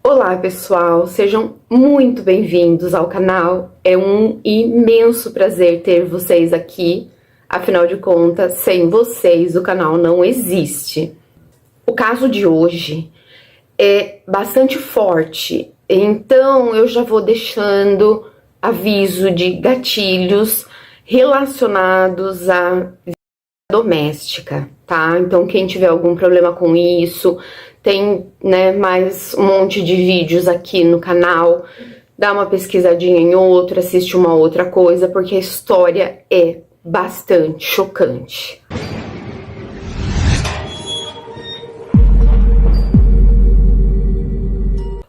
Olá pessoal, sejam muito bem-vindos ao canal. É um imenso prazer ter vocês aqui. Afinal de contas, sem vocês o canal não existe. O caso de hoje é bastante forte, então eu já vou deixando aviso de gatilhos relacionados à vida doméstica, tá? Então quem tiver algum problema com isso, tem, mais um monte de vídeos aqui no canal, dá uma pesquisadinha em outro, assiste uma outra coisa, porque a história é bastante chocante.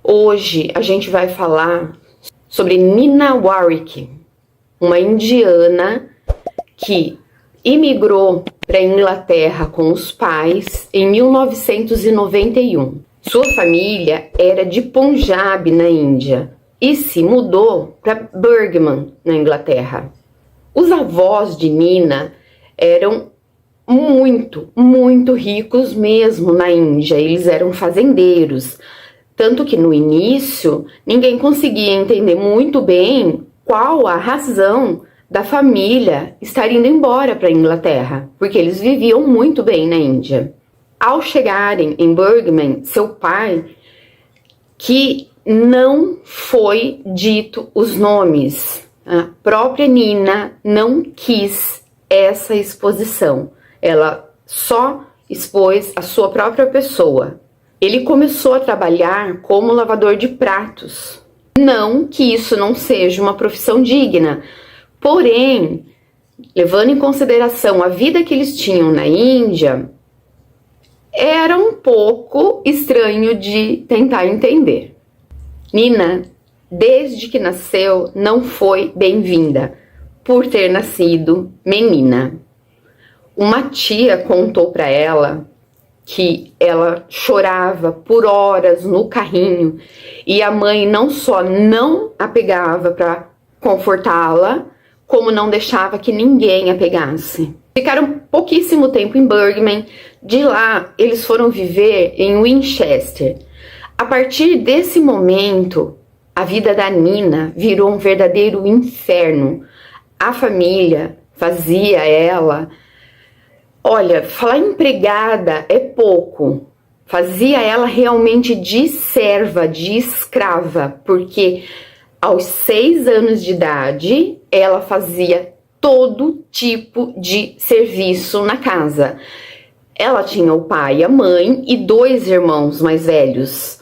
Hoje a gente vai falar sobre Nina Warwick, uma indiana que imigrou para a Inglaterra com os pais em 1991. Sua família era de Punjab, na Índia, e se mudou para Birmingham, na Inglaterra. Os avós de Nina eram muito ricos mesmo na Índia, eles eram fazendeiros, tanto que no início ninguém conseguia entender muito bem qual a razão da família estar indo embora para a Inglaterra, porque eles viviam muito bem na Índia. Ao chegarem em Birmingham, seu pai, que não foi dito os nomes, a própria Nina não quis essa exposição, ela só expôs a sua própria pessoa. Ele começou a trabalhar como lavador de pratos. Não que isso não seja uma profissão digna, porém, levando em consideração a vida que eles tinham na Índia, era um pouco estranho de tentar entender. Nina, desde que nasceu, não foi bem-vinda por ter nascido menina. Uma tia contou para ela que ela chorava por horas no carrinho e a mãe não só não a pegava para confortá-la, como não deixava que ninguém a pegasse. Ficaram pouquíssimo tempo em Birmingham, de lá eles foram viver em Winchester. A partir desse momento, a vida da Nina virou um verdadeiro inferno. A família fazia ela... Olha, falar empregada é pouco. Fazia ela realmente de serva, de escrava, porque aos 6 anos de idade, ela fazia todo tipo de serviço na casa. Ela tinha o pai, a mãe e 2 irmãos mais velhos.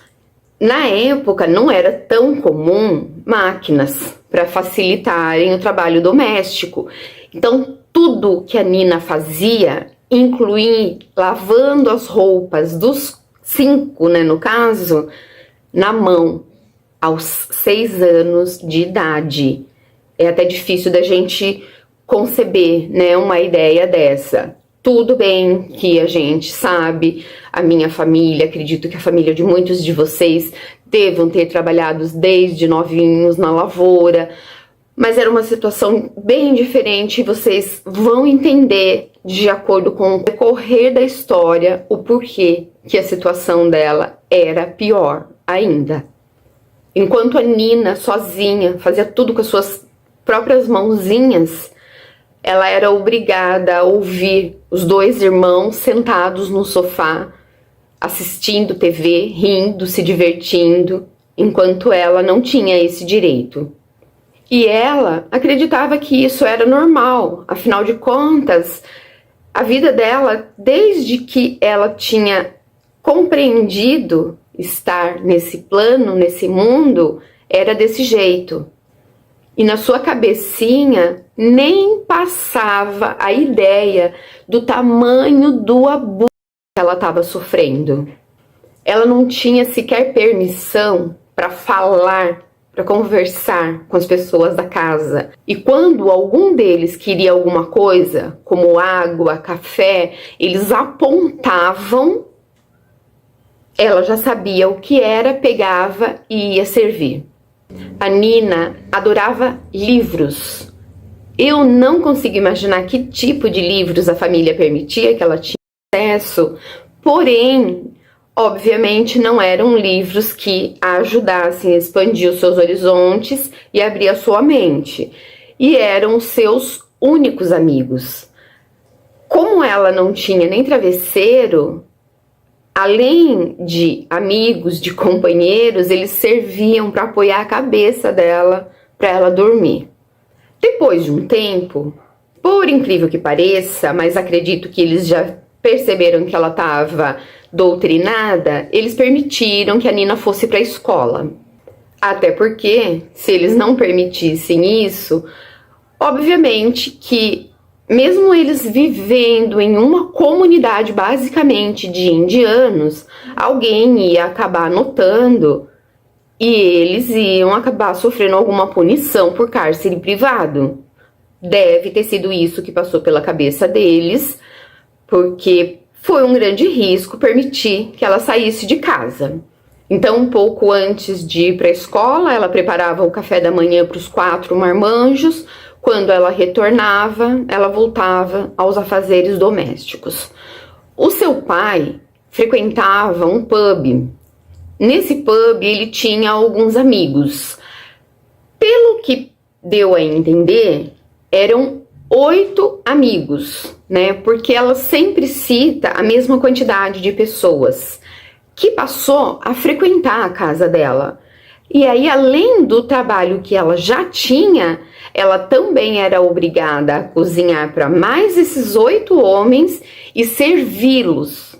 Na época, não era tão comum máquinas para facilitarem o trabalho doméstico. Então, tudo que a Nina fazia, incluindo lavando as roupas dos 5, no caso, na mão, aos 6 anos de idade. É até difícil da gente conceber, uma ideia dessa. Tudo bem que a gente sabe, a minha família, acredito que a família de muitos de vocês devam ter trabalhado desde novinhos na lavoura, mas era uma situação bem diferente e vocês vão entender, de acordo com o decorrer da história, o porquê que a situação dela era pior ainda. Enquanto a Nina, sozinha, fazia tudo com as suas próprias mãozinhas, ela era obrigada a ouvir os 2 irmãos sentados no sofá, assistindo TV, rindo, se divertindo, enquanto ela não tinha esse direito. E ela acreditava que isso era normal, afinal de contas, a vida dela, desde que ela tinha compreendido estar nesse plano, nesse mundo, era desse jeito. E na sua cabecinha nem passava a ideia do tamanho do abuso que ela estava sofrendo. Ela não tinha sequer permissão para falar, para conversar com as pessoas da casa. E quando algum deles queria alguma coisa, como água, café, eles apontavam, ela já sabia o que era, pegava e ia servir. A Nina adorava livros. Eu não consigo imaginar que tipo de livros a família permitia que ela tinha acesso, porém, Obviamente não eram livros que a ajudassem a expandir os seus horizontes e abrir a sua mente. E eram os seus únicos amigos. Como ela não tinha nem travesseiro, além de amigos, de companheiros, eles serviam para apoiar a cabeça dela para ela dormir. Depois de um tempo, por incrível que pareça, mas acredito que eles já perceberam que ela estava doutrinada, eles permitiram que a Nina fosse para a escola. Até porque, se eles não permitissem isso, obviamente que, mesmo eles vivendo em uma comunidade basicamente de indianos, alguém ia acabar notando e eles iam acabar sofrendo alguma punição por cárcere privado. Deve ter sido isso que passou pela cabeça deles, porque foi um grande risco permitir que ela saísse de casa. Então, um pouco antes de ir para a escola, ela preparava o café da manhã para os 4 marmanjos. Quando ela retornava, ela voltava aos afazeres domésticos. O seu pai frequentava um pub. Nesse pub, ele tinha alguns amigos. Pelo que deu a entender, eram 8 amigos, né? Porque ela sempre cita a mesma quantidade de pessoas que passou a frequentar a casa dela. E aí, além do trabalho que ela já tinha, ela também era obrigada a cozinhar para mais esses 8 homens e servi-los.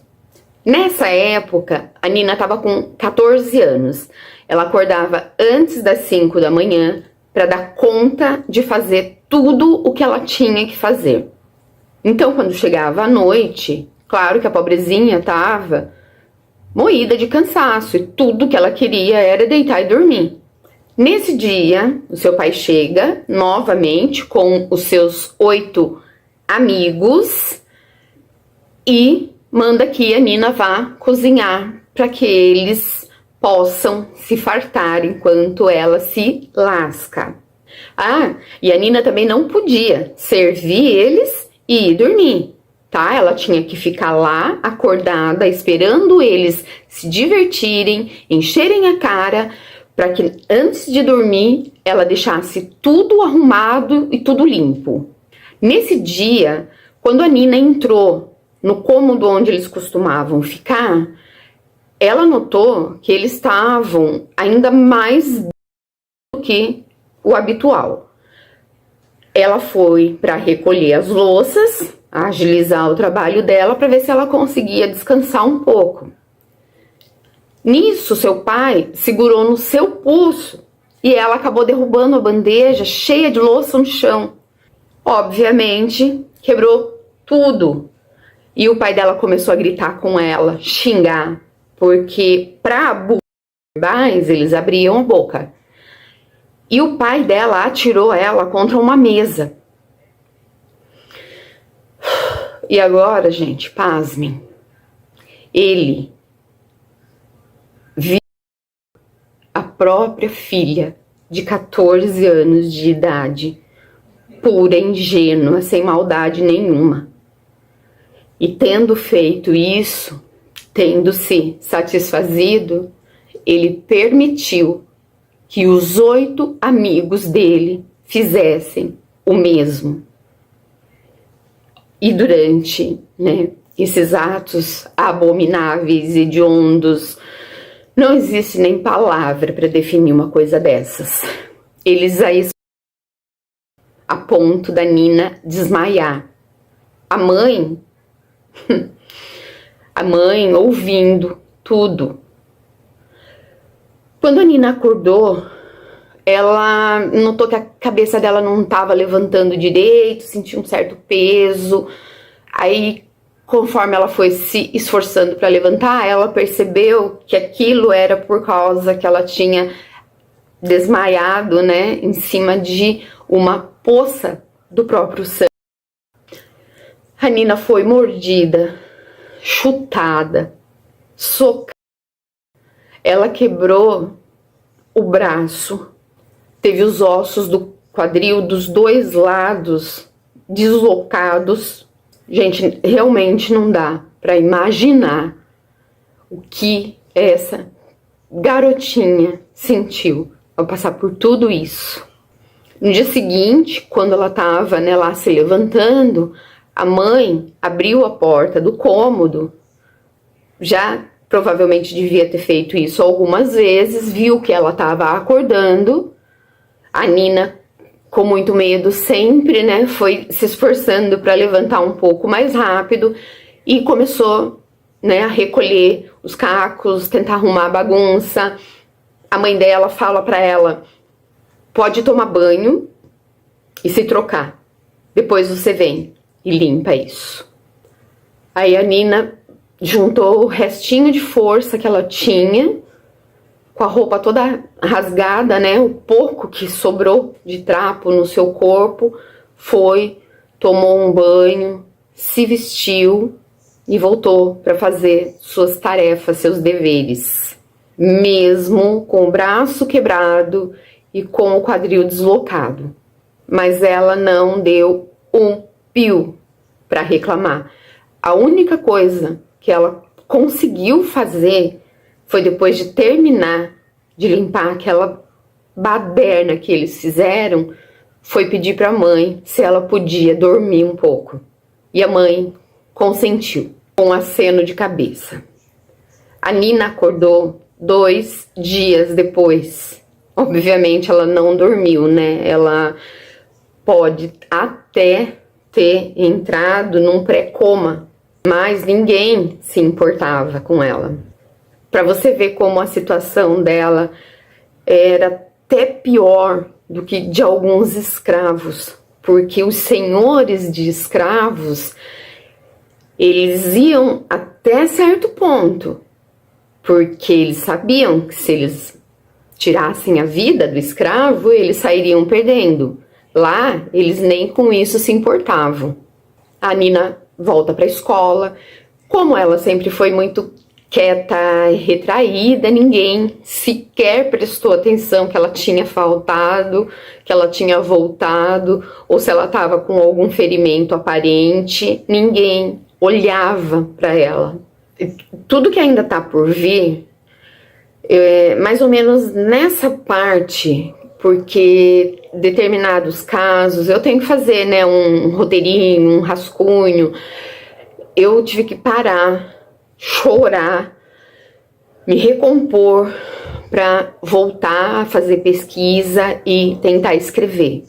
Nessa época, a Nina estava com 14 anos. Ela acordava antes das 5 da manhã para dar conta de fazer tudo o que ela tinha que fazer. Então, quando chegava à noite, claro que a pobrezinha estava moída de cansaço e tudo que ela queria era deitar e dormir. Nesse dia, o seu pai chega novamente com os seus 8 amigos e manda que a Nina vá cozinhar para que eles possam se fartar enquanto ela se lasca. Ah, e a Nina também não podia servir eles e ir dormir, tá? Ela tinha que ficar lá, acordada, esperando eles se divertirem, encherem a cara, para que antes de dormir ela deixasse tudo arrumado e tudo limpo. Nesse dia, quando a Nina entrou no cômodo onde eles costumavam ficar, ela notou que eles estavam ainda mais do que o habitual. Ela foi para recolher as louças, agilizar o trabalho dela para ver se ela conseguia descansar um pouco. Nisso, seu pai segurou no seu pulso e ela acabou derrubando a bandeja cheia de louça no chão. Obviamente, quebrou tudo. E o pai dela começou a gritar com ela, xingar, porque para mais eles abriam a boca. E o pai dela atirou ela contra uma mesa. E agora, gente, pasmem. Ele viu a própria filha de 14 anos de idade, pura, ingênua, sem maldade nenhuma. E tendo feito isso, tendo se satisfazido, ele permitiu que os 8 amigos dele fizessem o mesmo. E durante, esses atos abomináveis, hediondos, não existe nem palavra para definir uma coisa dessas. Eles aí a ponto da Nina desmaiar. A mãe ouvindo tudo. Quando a Nina acordou, ela notou que a cabeça dela não estava levantando direito, sentiu um certo peso. Aí, conforme ela foi se esforçando para levantar, ela percebeu que aquilo era por causa que ela tinha desmaiado, em cima de uma poça do próprio sangue. A Nina foi mordida, chutada, socada. Ela quebrou o braço, teve os ossos do quadril dos 2 lados deslocados. Gente, realmente não dá para imaginar o que essa garotinha sentiu ao passar por tudo isso. No dia seguinte, quando ela estava, né, lá se levantando, a mãe abriu a porta do cômodo, já provavelmente devia ter feito isso algumas vezes, viu que ela estava acordando. A Nina, com muito medo sempre, né, foi se esforçando para levantar um pouco mais rápido e começou, né, a recolher os cacos, tentar arrumar a bagunça. A mãe dela fala para ela: pode tomar banho e se trocar, depois você vem e limpa isso. Aí a Nina juntou o restinho de força que ela tinha, com a roupa toda rasgada, né, o pouco que sobrou de trapo no seu corpo, foi, tomou um banho, se vestiu e voltou para fazer suas tarefas, seus deveres, mesmo com o braço quebrado e com o quadril deslocado. Mas ela não deu um pio para reclamar. A única coisa que ela conseguiu fazer foi, depois de terminar de limpar aquela baderna que eles fizeram, foi pedir para a mãe se ela podia dormir um pouco. E a mãe consentiu, com um aceno de cabeça. A Nina acordou 2 dias depois. Obviamente ela não dormiu, né? Ela pode até ter entrado num pré-coma, mas ninguém se importava com ela. Para você ver como a situação dela era até pior do que de alguns escravos, porque os senhores de escravos, eles iam até certo ponto, porque eles sabiam que se eles tirassem a vida do escravo, eles sairiam perdendo. Lá, eles nem com isso se importavam. A Nina volta para a escola. Como ela sempre foi muito quieta e retraída, ninguém sequer prestou atenção que ela tinha faltado, que ela tinha voltado, ou se ela estava com algum ferimento aparente. Ninguém olhava para ela. Tudo que ainda está por vir, mais ou menos nessa parte, porque determinados casos eu tenho que fazer, né, um roteirinho, um rascunho. Eu tive que parar, chorar, me recompor para voltar a fazer pesquisa e tentar escrever,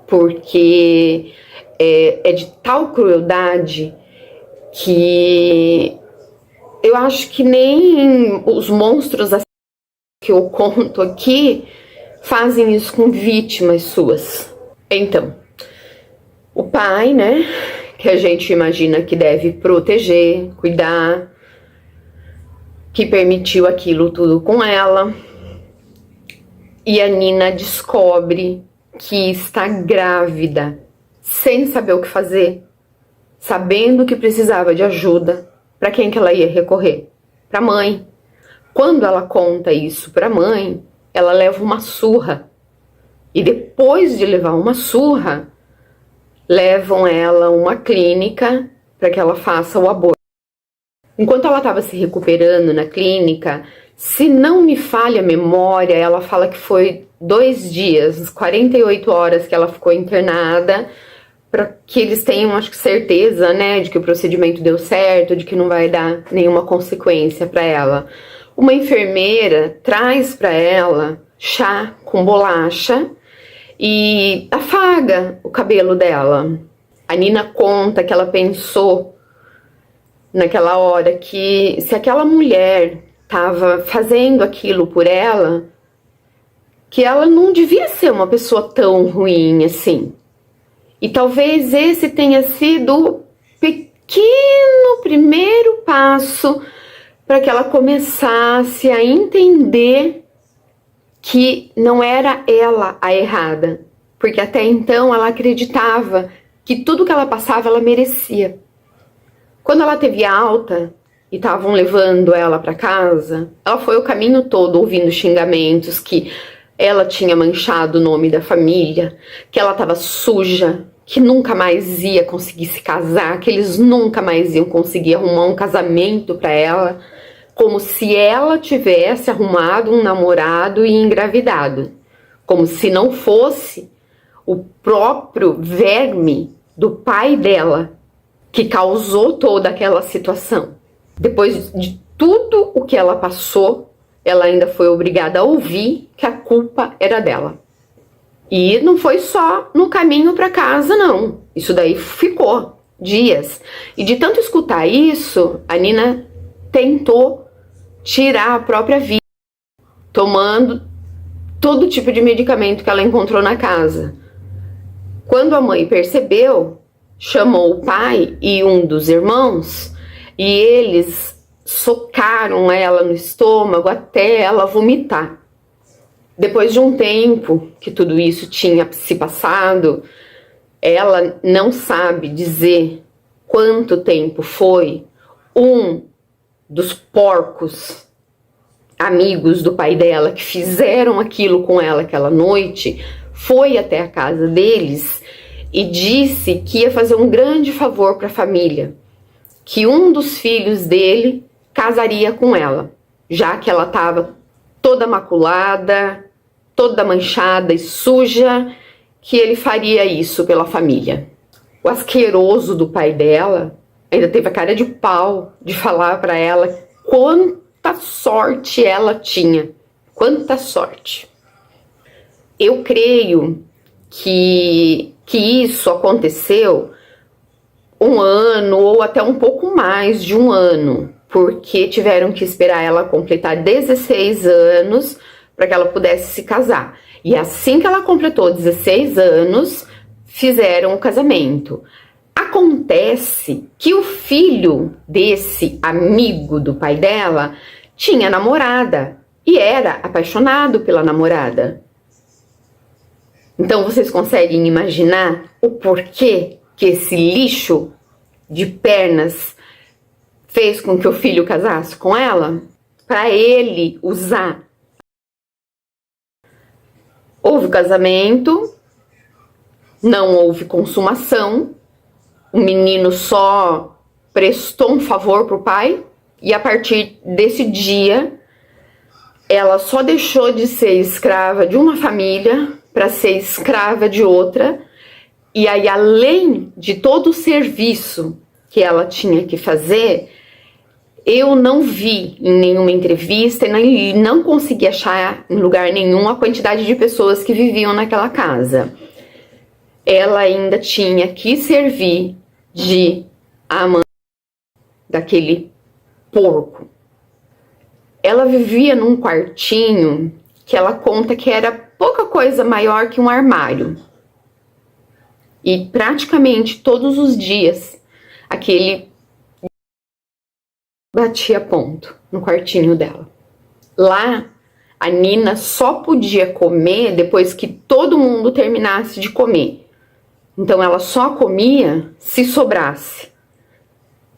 porque é de tal crueldade que eu acho que nem os monstros que eu conto aqui fazem isso com vítimas suas. Então, o pai, né, que a gente imagina que deve proteger, cuidar, que permitiu aquilo tudo com ela, e a Nina descobre que está grávida, sem saber o que fazer, sabendo que precisava de ajuda. Para quem que ela ia recorrer? Para a mãe. Quando ela conta isso para a mãe, ela leva uma surra. E depois de levar uma surra, levam ela a uma clínica para que ela faça o aborto. Enquanto ela estava se recuperando na clínica, se não me falha a memória, ela fala que foi 2 dias, 48 horas que ela ficou internada, para que eles tenham, acho que, certeza, né, de que o procedimento deu certo, de que não vai dar nenhuma consequência para ela. Uma enfermeira traz para ela chá com bolacha e afaga o cabelo dela. A Nina conta que ela pensou naquela hora que se aquela mulher estava fazendo aquilo por ela, que ela não devia ser uma pessoa tão ruim assim. E talvez esse tenha sido o pequeno primeiro passo para que ela começasse a entender que não era ela a errada, porque até então ela acreditava que tudo que ela passava ela merecia. Quando ela teve alta e estavam levando ela para casa, ela foi o caminho todo ouvindo xingamentos, que ela tinha manchado o nome da família, que ela estava suja, que nunca mais ia conseguir se casar, que eles nunca mais iam conseguir arrumar um casamento para ela, como se ela tivesse arrumado um namorado e engravidado, como se não fosse o próprio verme do pai dela que causou toda aquela situação. Depois de tudo o que ela passou, ela ainda foi obrigada a ouvir que a culpa era dela. E não foi só no caminho para casa, não. Isso daí ficou dias. E de tanto escutar isso, a Nina tentou tirar a própria vida, tomando todo tipo de medicamento que ela encontrou na casa. Quando a mãe percebeu, chamou o pai e um dos irmãos, e eles socaram ela no estômago até ela vomitar. Depois de um tempo que tudo isso tinha se passado, ela não sabe dizer quanto tempo foi. Um dos porcos amigos do pai dela que fizeram aquilo com ela aquela noite foi até a casa deles e disse que ia fazer um grande favor para a família, que um dos filhos dele casaria com ela, já que ela estava toda maculada, toda manchada e suja, que ele faria isso pela família. O asqueroso do pai dela ainda teve a cara de pau de falar para ela quanta sorte ela tinha. Quanta sorte. Eu creio que isso aconteceu 1 ano ou até um pouco mais de 1 ano, porque tiveram que esperar ela completar 16 anos para que ela pudesse se casar. E assim que ela completou 16 anos, fizeram o casamento. Acontece que o filho desse amigo do pai dela tinha namorada e era apaixonado pela namorada. Então vocês conseguem imaginar o porquê que esse lixo de pernas fez com que o filho casasse com ela? Para ele usar. Houve casamento, não houve consumação, o menino só prestou um favor pro pai e a partir desse dia ela só deixou de ser escrava de uma família para ser escrava de outra. E aí, além de todo o serviço que ela tinha que fazer, eu não vi em nenhuma entrevista e não consegui achar em lugar nenhum a quantidade de pessoas que viviam naquela casa. Ela ainda tinha que servir de amante daquele porco. Ela vivia num quartinho que ela conta que era pouca coisa maior que um armário. E praticamente todos os dias aquele batia ponto no quartinho dela. Lá, a Nina só podia comer depois que todo mundo terminasse de comer. Então ela só comia se sobrasse.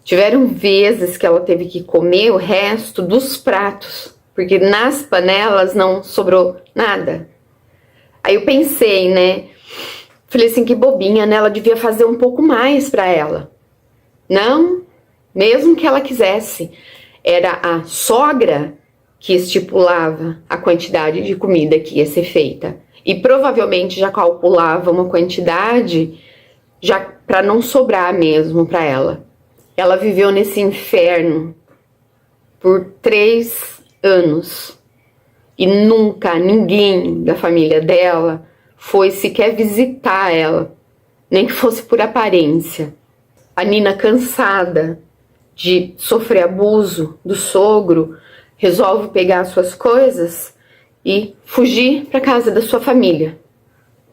Tiveram vezes que ela teve que comer o resto dos pratos, porque nas panelas não sobrou nada. Aí eu pensei, né? Falei assim, que bobinha, né? Ela devia fazer um pouco mais para ela. Não, mesmo que ela quisesse. Era a sogra que estipulava a quantidade de comida que ia ser feita. E provavelmente já calculava uma quantidade já para não sobrar mesmo para ela. Ela viveu nesse inferno por 3 anos. E nunca ninguém da família dela foi sequer visitar ela, nem que fosse por aparência. A Nina, cansada de sofrer abuso do sogro, resolve pegar suas coisas e fugir para casa da sua família.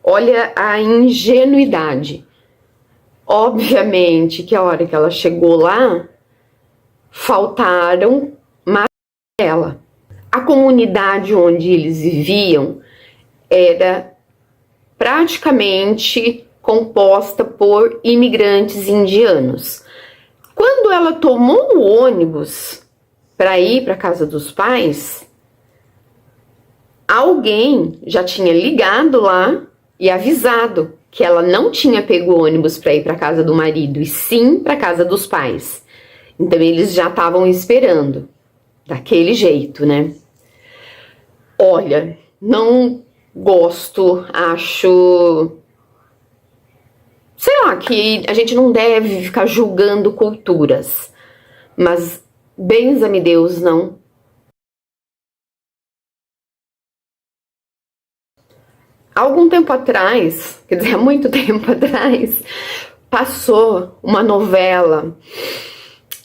Olha a ingenuidade. Obviamente que a hora que ela chegou lá, faltaram mais ela. A comunidade onde eles viviam era praticamente composta por imigrantes indianos. Quando ela tomou o ônibus para ir para a casa dos pais, alguém já tinha ligado lá e avisado que ela não tinha pego o ônibus para ir para a casa do marido, e sim para a casa dos pais. Então eles já estavam esperando. daquele jeito, né? Olha, não gosto, acho, sei lá, que a gente não deve ficar julgando culturas, mas benza-me Deus, não. Há algum tempo atrás, quer dizer, há muito tempo atrás, passou uma novela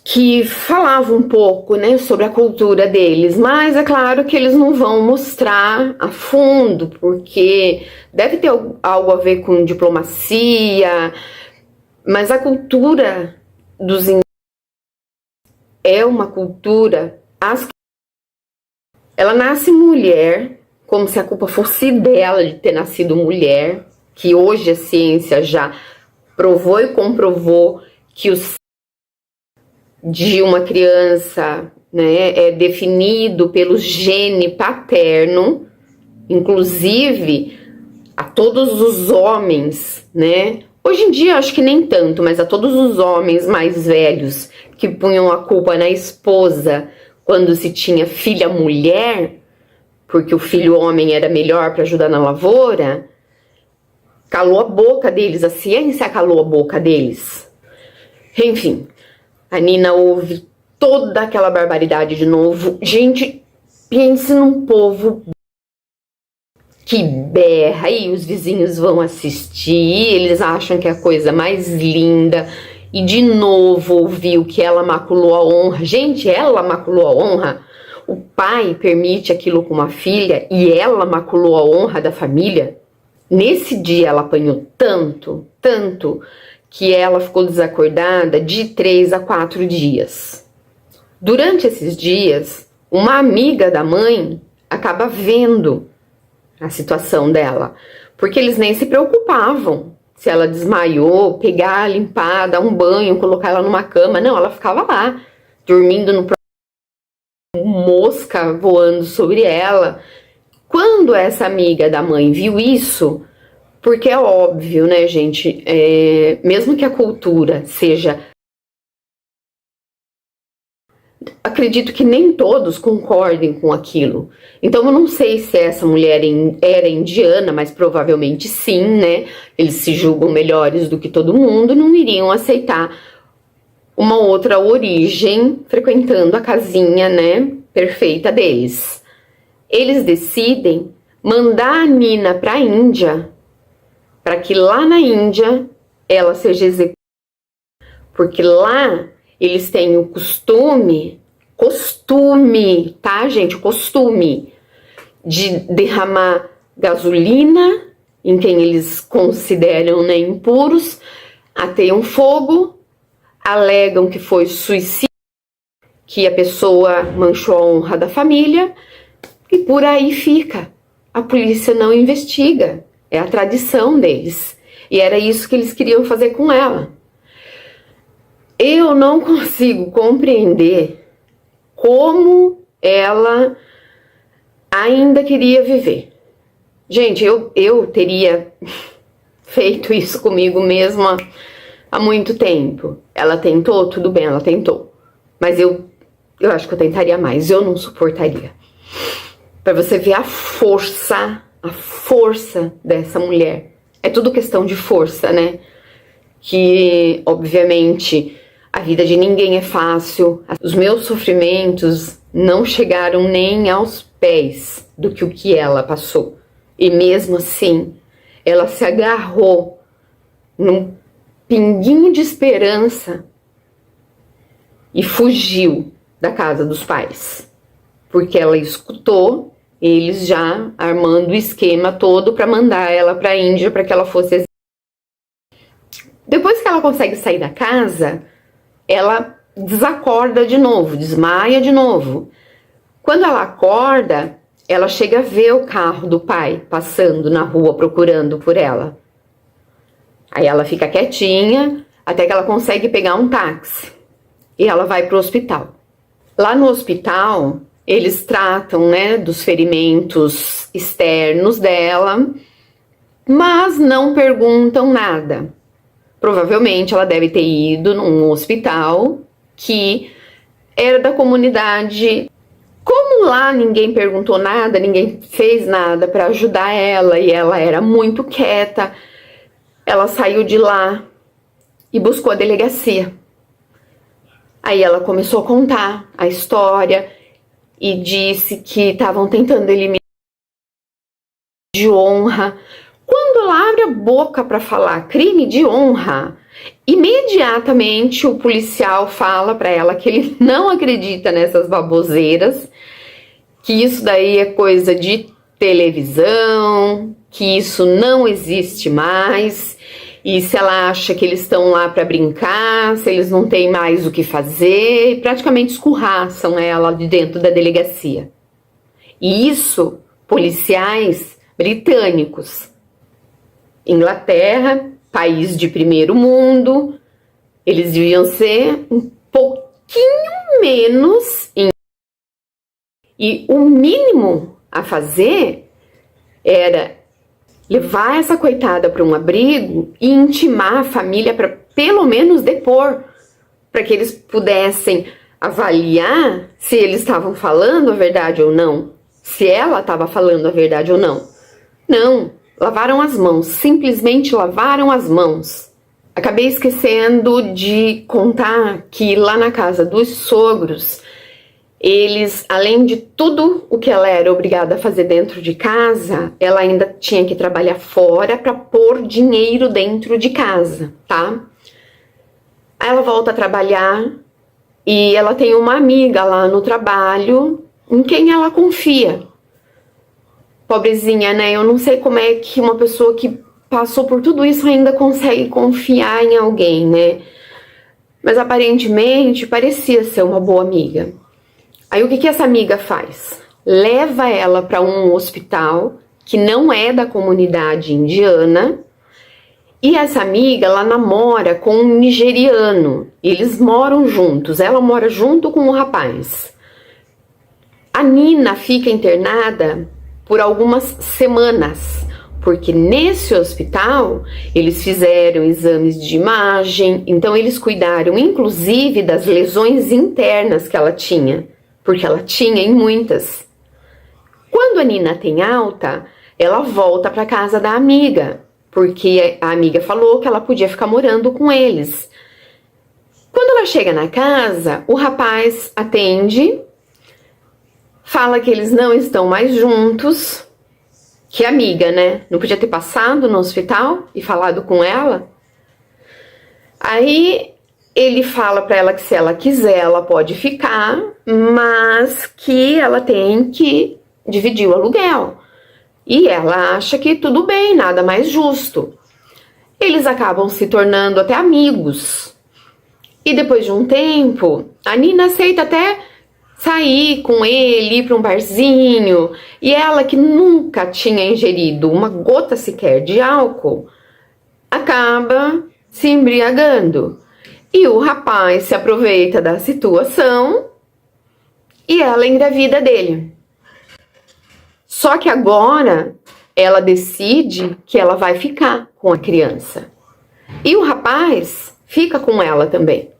que falava um pouco, né, sobre a cultura deles, mas é claro que eles não vão mostrar a fundo, porque deve ter algo a ver com diplomacia, mas a cultura dos indígenas é uma cultura, ela nasce mulher, como se a culpa fosse dela de ter nascido mulher, que hoje a ciência já provou e comprovou que o de uma criança, né, é definido pelo gene paterno, inclusive a todos os homens, né? Hoje em dia acho que nem tanto, mas a todos os homens mais velhos que punham a culpa na esposa quando se tinha filha mulher, porque o filho homem era melhor para ajudar na lavoura, calou a boca deles, a ciência calou a boca deles. Enfim, a Nina ouve toda aquela barbaridade de novo. Gente, pense num povo que berra e os vizinhos vão assistir, eles acham que é a coisa mais linda. E de novo ouviu que ela maculou a honra. Gente, ela maculou a honra. O pai permite aquilo com uma filha e ela maculou a honra da família. Nesse dia ela apanhou tanto, tanto, que ela ficou desacordada de 3 a 4 dias. Durante esses dias, uma amiga da mãe acaba vendo a situação dela, porque eles nem se preocupavam se ela desmaiou, pegar, limpar, dar um banho, colocar ela numa cama. Não, ela ficava lá, dormindo no mosca voando sobre ela. Quando essa amiga da mãe viu isso, porque é óbvio, né, gente, mesmo que a cultura seja... Acredito que nem todos concordem com aquilo. Então eu não sei se essa mulher era indiana, mas provavelmente sim, né? Eles se julgam melhores do que todo mundo, não iriam aceitar uma outra origem frequentando a casinha, né, perfeita deles. Eles decidem mandar a Nina para a Índia, para que lá na Índia ela seja executada, porque lá eles têm o costume, tá, gente? Costume de derramar gasolina em quem eles consideram, né, impuros, ateiam fogo, alegam que foi suicídio, que a pessoa manchou a honra da família, e por aí fica. A polícia não investiga, é a tradição deles. E era isso que eles queriam fazer com ela. Eu não consigo compreender como ela ainda queria viver. Gente, eu teria feito isso comigo mesma há muito tempo. Ela tentou, tudo bem, ela tentou. Mas eu acho que eu tentaria mais, eu não suportaria. Pra você ver a força dessa mulher. É tudo questão de força, né? Que, obviamente, a vida de ninguém é fácil. Os meus sofrimentos não chegaram nem aos pés do que o que ela passou. E mesmo assim, ela se agarrou num pinguinho de esperança e fugiu da casa dos pais. Porque ela escutou eles já armando o esquema todo para mandar ela para a Índia para que ela fosse. Depois que ela consegue sair da casa, ela desacorda de novo, desmaia de novo. Quando ela acorda, ela chega a ver o carro do pai passando na rua procurando por ela. Aí ela fica quietinha até que ela consegue pegar um táxi e ela vai para o hospital. Lá no hospital, eles tratam, né, dos ferimentos externos dela, mas não perguntam nada. Provavelmente ela deve ter ido num hospital que era da comunidade Como lá ninguém perguntou nada, ninguém fez nada para ajudar ela e ela era muito quieta, ela saiu de lá e buscou a delegacia. Aí ela começou a contar a história e disse que estavam tentando eliminar de honra. Quando ela abre a boca para falar crime de honra, imediatamente o policial fala para ela que ele não acredita nessas baboseiras, que isso daí é coisa de televisão, que isso não existe mais, e se ela acha que eles estão lá para brincar, se eles não têm mais o que fazer, e praticamente escurraçam ela de dentro da delegacia. E isso, policiais britânicos. Inglaterra, país de primeiro mundo, eles deviam ser um pouquinho menos. E o mínimo a fazer era levar essa coitada para um abrigo e intimar a família para pelo menos depor, para que eles pudessem avaliar se eles estavam falando a verdade ou não, se ela estava falando a verdade ou não. Não, lavaram as mãos, simplesmente lavaram as mãos. Acabei esquecendo de contar que lá na casa dos sogros, eles, além de tudo o que ela era obrigada a fazer dentro de casa, ela ainda tinha que trabalhar fora para pôr dinheiro dentro de casa, tá? Aí ela volta a trabalhar e ela tem uma amiga lá no trabalho em quem ela confia. Pobrezinha, né? Eu não sei como é que uma pessoa que passou por tudo isso ainda consegue confiar em alguém, né? Mas aparentemente parecia ser uma boa amiga. Aí o que essa amiga faz? Leva ela para um hospital que não é da comunidade indiana, e essa amiga, ela namora com um nigeriano. Eles moram juntos, ela mora junto com o rapaz. A Nina fica internada por algumas semanas, porque nesse hospital eles fizeram exames de imagem, então eles cuidaram inclusive das lesões internas que ela tinha, porque ela tinha em muitas. Quando a Nina tem alta, ela volta para casa da amiga, porque a amiga falou que ela podia ficar morando com eles. Quando ela chega na casa, o rapaz atende, fala que eles não estão mais juntos, que amiga, né? Não podia ter passado no hospital e falado com ela. Aí ele fala para ela que se ela quiser, ela pode ficar, mas que ela tem que dividir o aluguel. E ela acha que tudo bem, nada mais justo. Eles acabam se tornando até amigos. E depois de um tempo, a Nina aceita até sair com ele, ir para um barzinho. E ela, que nunca tinha ingerido uma gota sequer de álcool, acaba se embriagando. E o rapaz se aproveita da situação e ela engravida dele. Só que agora ela decide que ela vai ficar com a criança. E o rapaz fica com ela também.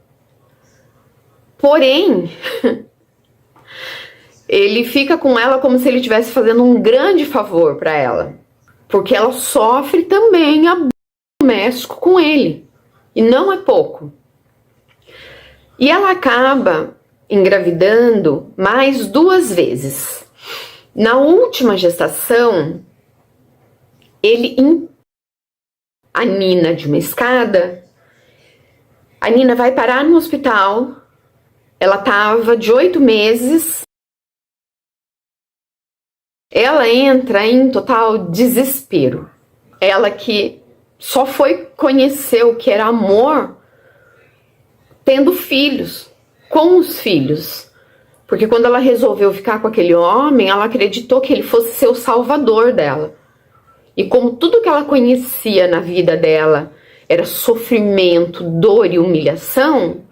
Porém, ele fica com ela como se ele estivesse fazendo um grande favor para ela. Porque ela sofre também abuso doméstico com ele. E não é pouco. E ela acaba engravidando mais 2 vezes. Na última gestação, ele a Nina de uma escada. A Nina vai parar no hospital. Ela estava de 8 meses. Ela entra em total desespero. Ela que só foi conhecer o que era amor tendo filhos, com os filhos. Porque quando ela resolveu ficar com aquele homem, ela acreditou que ele fosse ser o salvador dela. E como tudo que ela conhecia na vida dela era sofrimento, dor e humilhação,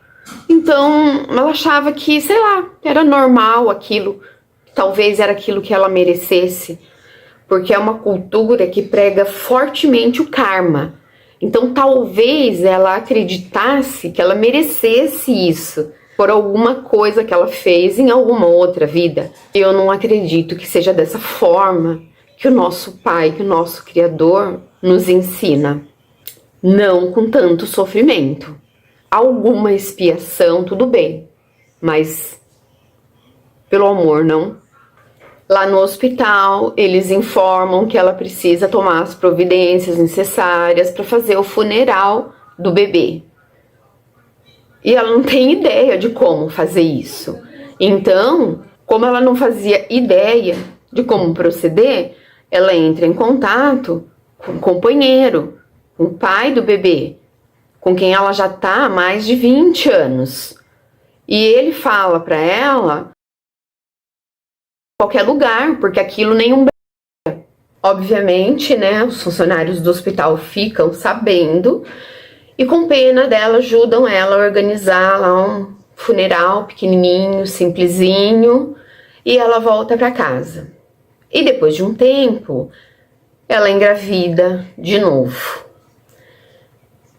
então ela achava que, sei lá, era normal aquilo, talvez era aquilo que ela merecesse, porque é uma cultura que prega fortemente o karma. Então talvez ela acreditasse que ela merecesse isso. por alguma coisa que ela fez em alguma outra vida. Eu não acredito que seja dessa forma que o nosso Pai, que o nosso Criador nos ensina. Não com tanto sofrimento. Alguma expiação, tudo bem, mas pelo amor, não. Lá no hospital, eles informam que ela precisa tomar as providências necessárias para fazer o funeral do bebê. E ela não tem ideia de como fazer isso. Então, como ela não fazia ideia de como proceder, ela entra em contato com o companheiro, com o pai do bebê, com quem ela já está há mais de 20 anos. E ele fala para ela qualquer lugar, porque aquilo nenhum. Obviamente, né, os funcionários do hospital ficam sabendo e com pena dela ajudam ela a organizar lá um funeral pequenininho, simplesinho, e ela volta para casa. E depois de um tempo, ela engravida de novo.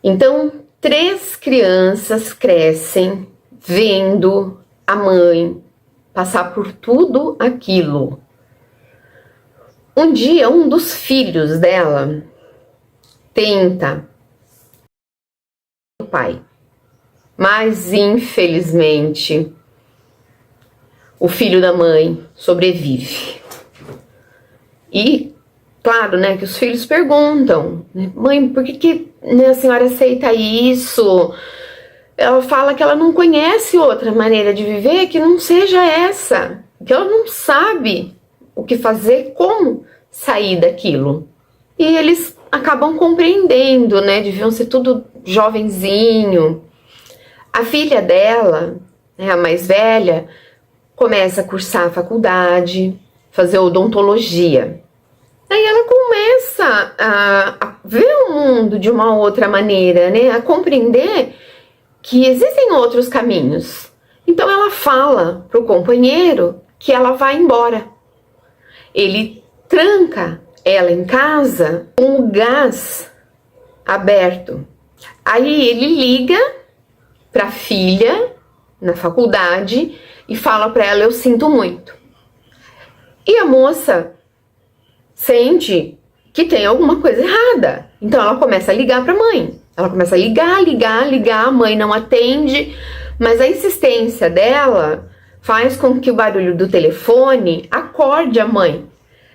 Então, 3 crianças crescem vendo a mãe passar por tudo aquilo. Um dia, um dos filhos dela tenta o pai, mas infelizmente o filho da mãe sobrevive. E claro, né, que os filhos perguntam, mãe, por que né, a senhora aceita isso? Ela fala que ela não conhece outra maneira de viver que não seja essa, que ela não sabe o que fazer, como sair daquilo. E eles acabam compreendendo, né, deviam ser tudo jovenzinho. A filha dela, né, a mais velha, começa a cursar a faculdade, fazer odontologia. Aí ela começa a ver o mundo de uma outra maneira, né, a compreender que existem outros caminhos. Então ela fala pro companheiro que ela vai embora. Ele tranca ela em casa com o gás aberto. Aí ele liga pra filha na faculdade e fala pra ela, eu sinto muito. E a moça sente que tem alguma coisa errada. Então ela começa a ligar pra mãe. Ela começa a ligar, a mãe não atende, mas a insistência dela faz com que o barulho do telefone acorde a mãe.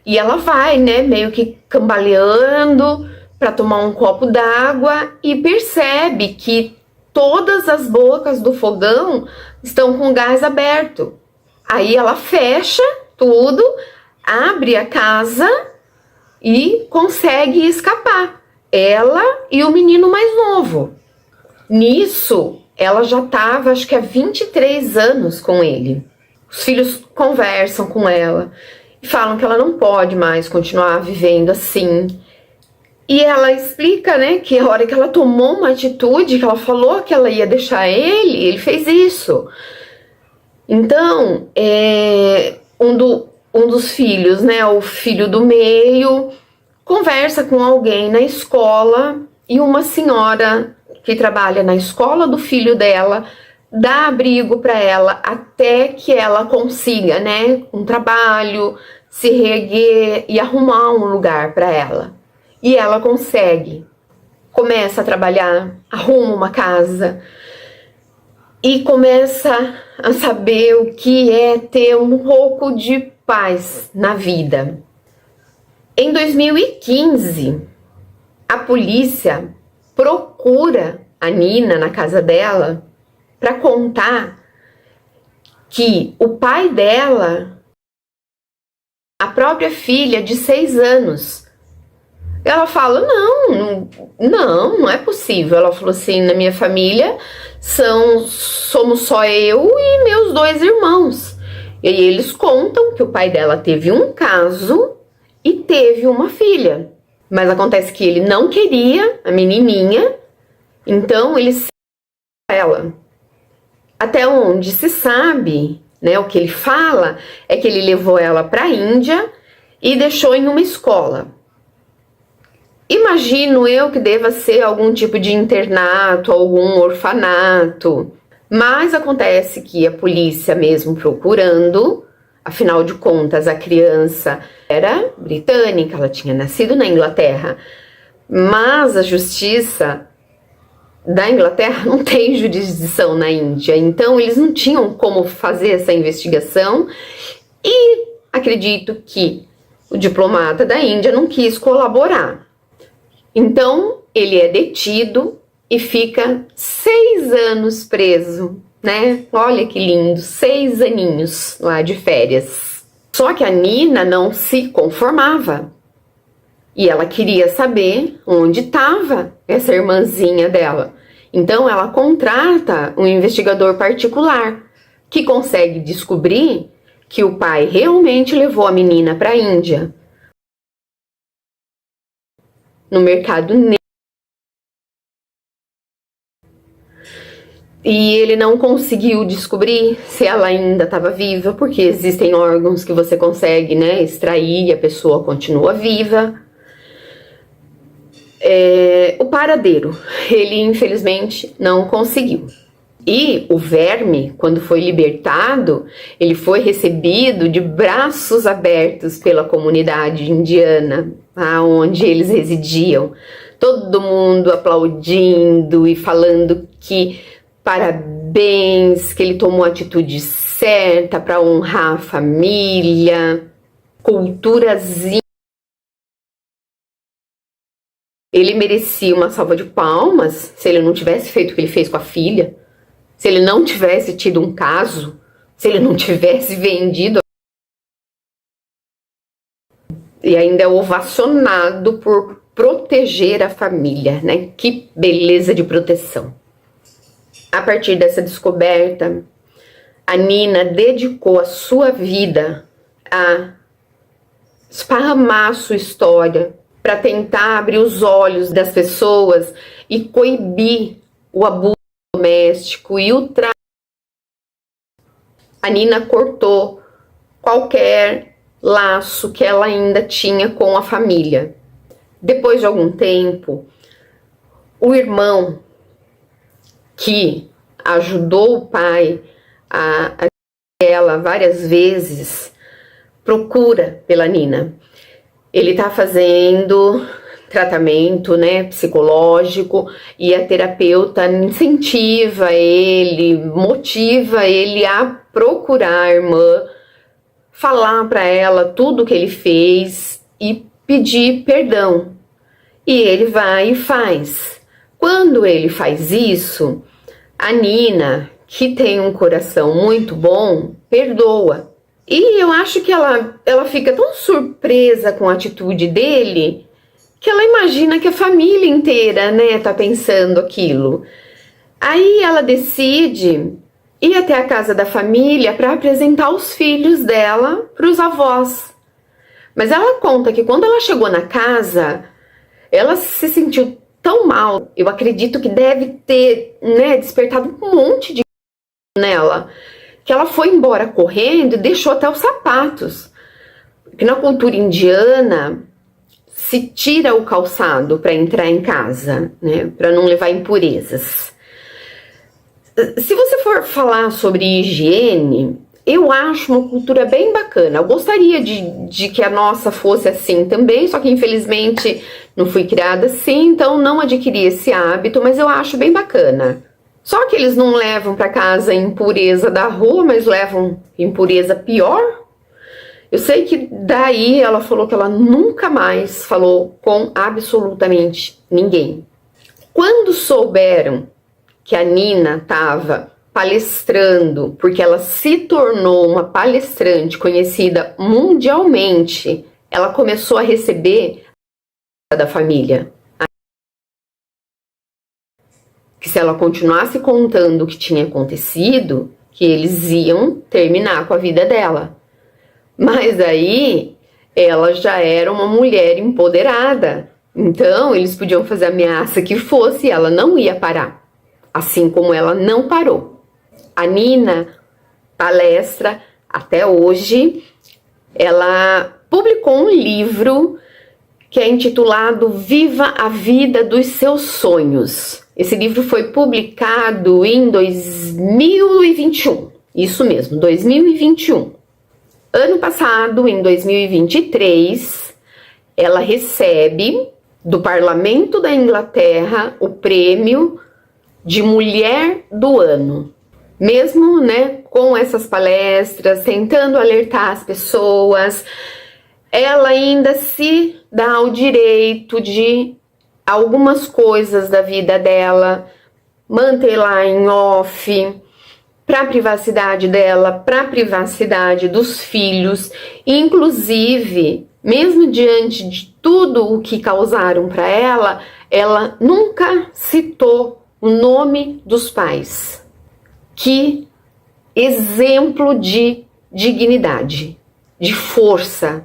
E ela vai, né, meio que cambaleando para tomar um copo d'água e percebe que todas as bocas do fogão estão com gás aberto. Aí ela fecha tudo, abre a casa e consegue escapar. Ela e o menino mais novo. Nisso, ela já estava, acho que há 23 anos com ele. Os filhos conversam com ela e falam que ela não pode mais continuar vivendo assim. E ela explica, né, que a hora que ela tomou uma atitude, que ela falou que ela ia deixar ele fez isso. Então, um dos filhos, né, o filho do meio, conversa com alguém na escola e uma senhora que trabalha na escola do filho dela dá abrigo para ela até que ela consiga, né, um trabalho, se reerguer e arrumar um lugar para ela. E ela consegue. Começa a trabalhar, arruma uma casa e começa a saber o que é ter um pouco de paz na vida. Em 2015, a polícia procura a Nina na casa dela para contar que o pai dela, a própria filha de 6 anos, ela fala, não é possível. Ela falou assim, na minha família somos só eu e meus 2 irmãos. E aí eles contam que o pai dela teve um caso e teve uma filha. Mas acontece que ele não queria a menininha, então ele se ela. Até onde se sabe, né, o que ele fala é que ele levou ela para a Índia e deixou em uma escola. Imagino eu que deva ser algum tipo de internato, algum orfanato. Mas acontece que a polícia, mesmo procurando, afinal de contas, a criança era britânica, ela tinha nascido na Inglaterra, mas a justiça da Inglaterra não tem jurisdição na Índia, então eles não tinham como fazer essa investigação e acredito que o diplomata da Índia não quis colaborar. Então ele é detido e fica 6 anos preso, né? Olha que lindo, 6 aninhos lá de férias. Só que a Nina não se conformava e ela queria saber onde estava essa irmãzinha dela. Então ela contrata um investigador particular que consegue descobrir que o pai realmente levou a menina para a Índia no mercado negro. E ele não conseguiu descobrir se ela ainda estava viva, porque existem órgãos que você consegue, né, extrair e a pessoa continua viva. O paradeiro, ele infelizmente não conseguiu. E o verme, quando foi libertado, ele foi recebido de braços abertos pela comunidade indiana, onde eles residiam. Todo mundo aplaudindo e falando que parabéns, que ele tomou a atitude certa para honrar a família, culturazinha. Ele merecia uma salva de palmas se ele não tivesse feito o que ele fez com a filha, se ele não tivesse tido um caso, se ele não tivesse vendido. E ainda é ovacionado por proteger a família, né? Que beleza de proteção. A partir dessa descoberta, a Nina dedicou a sua vida a esparramar a sua história, para tentar abrir os olhos das pessoas e coibir o abuso doméstico e o tráfico. A Nina cortou qualquer laço que ela ainda tinha com a família. Depois de algum tempo, o irmão que ajudou o pai a ela várias vezes procura pela Nina. Ele está fazendo tratamento, né, psicológico, e a terapeuta incentiva ele, motiva ele a procurar a irmã, falar para ela tudo o que ele fez e pedir perdão. E ele vai e faz. Quando ele faz isso, a Nina, que tem um coração muito bom, perdoa. E eu acho que ela fica tão surpresa com a atitude dele que ela imagina que a família inteira, né, tá pensando aquilo. Aí ela decide ir até a casa da família para apresentar os filhos dela para os avós. Mas ela conta que quando ela chegou na casa, ela se sentiu tão mal. Eu acredito que deve ter, né, despertado um monte de nela, que ela foi embora correndo e deixou até os sapatos. Porque na cultura indiana se tira o calçado para entrar em casa, né, para não levar impurezas. Se você for falar sobre higiene, eu acho uma cultura bem bacana. Eu gostaria de que a nossa fosse assim também, só que infelizmente não fui criada assim, então não adquiri esse hábito, mas eu acho bem bacana. Só que eles não levam para casa impureza da rua, mas levam impureza pior. Eu sei que daí ela falou que ela nunca mais falou com absolutamente ninguém. Quando souberam que a Nina estava palestrando, porque ela se tornou uma palestrante conhecida mundialmente, ela começou a receber da família. Que se ela continuasse contando o que tinha acontecido, que eles iam terminar com a vida dela. Mas aí ela já era uma mulher empoderada, então eles podiam fazer a ameaça que fosse e ela não ia parar, assim como ela não parou. A Nina palestra até hoje. Ela publicou um livro que é intitulado Viva a Vida dos Seus Sonhos. Esse livro foi publicado em 2021. Isso mesmo, 2021. Ano passado, em 2023, ela recebe do Parlamento da Inglaterra o prêmio de Mulher do Ano. Mesmo, né, com essas palestras, tentando alertar as pessoas, ela ainda se dá o direito de algumas coisas da vida dela manter lá em off, para a privacidade dela, para a privacidade dos filhos, inclusive, mesmo diante de tudo o que causaram para ela, ela nunca citou o nome dos pais. Que exemplo de dignidade, de força.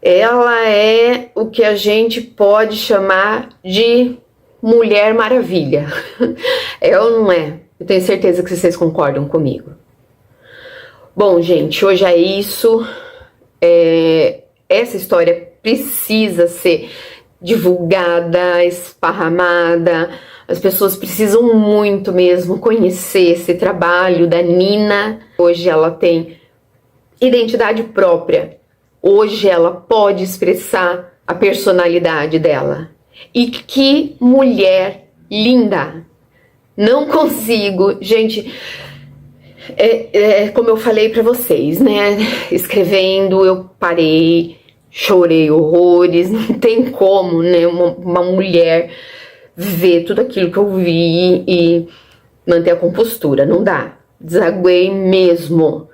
Ela é o que a gente pode chamar de Mulher Maravilha. É ou não é? Eu tenho certeza que vocês concordam comigo. Bom, gente, hoje é isso. Essa história precisa ser divulgada, esparramada. As pessoas precisam muito mesmo conhecer esse trabalho da Nina. Hoje ela tem identidade própria. Hoje ela pode expressar a personalidade dela. E que mulher linda! Não consigo, gente, como eu falei pra vocês, né, escrevendo eu parei, chorei horrores, não tem como, né, uma mulher ver tudo aquilo que eu vi e manter a compostura, não dá, desaguei mesmo.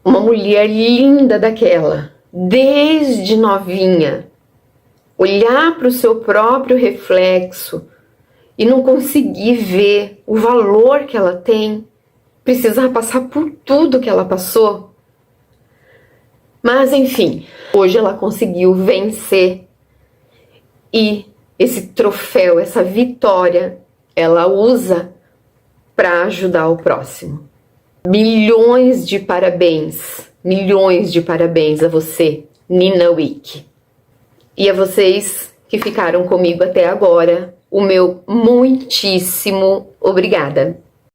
Uma mulher linda daquela, desde novinha, olhar para o seu próprio reflexo e não conseguir ver o valor que ela tem, precisar passar por tudo que ela passou. Mas enfim, hoje ela conseguiu vencer e esse troféu, essa vitória, ela usa para ajudar o próximo. Milhões de parabéns a você, Nina Wick. E a vocês que ficaram comigo até agora, o meu muitíssimo obrigada.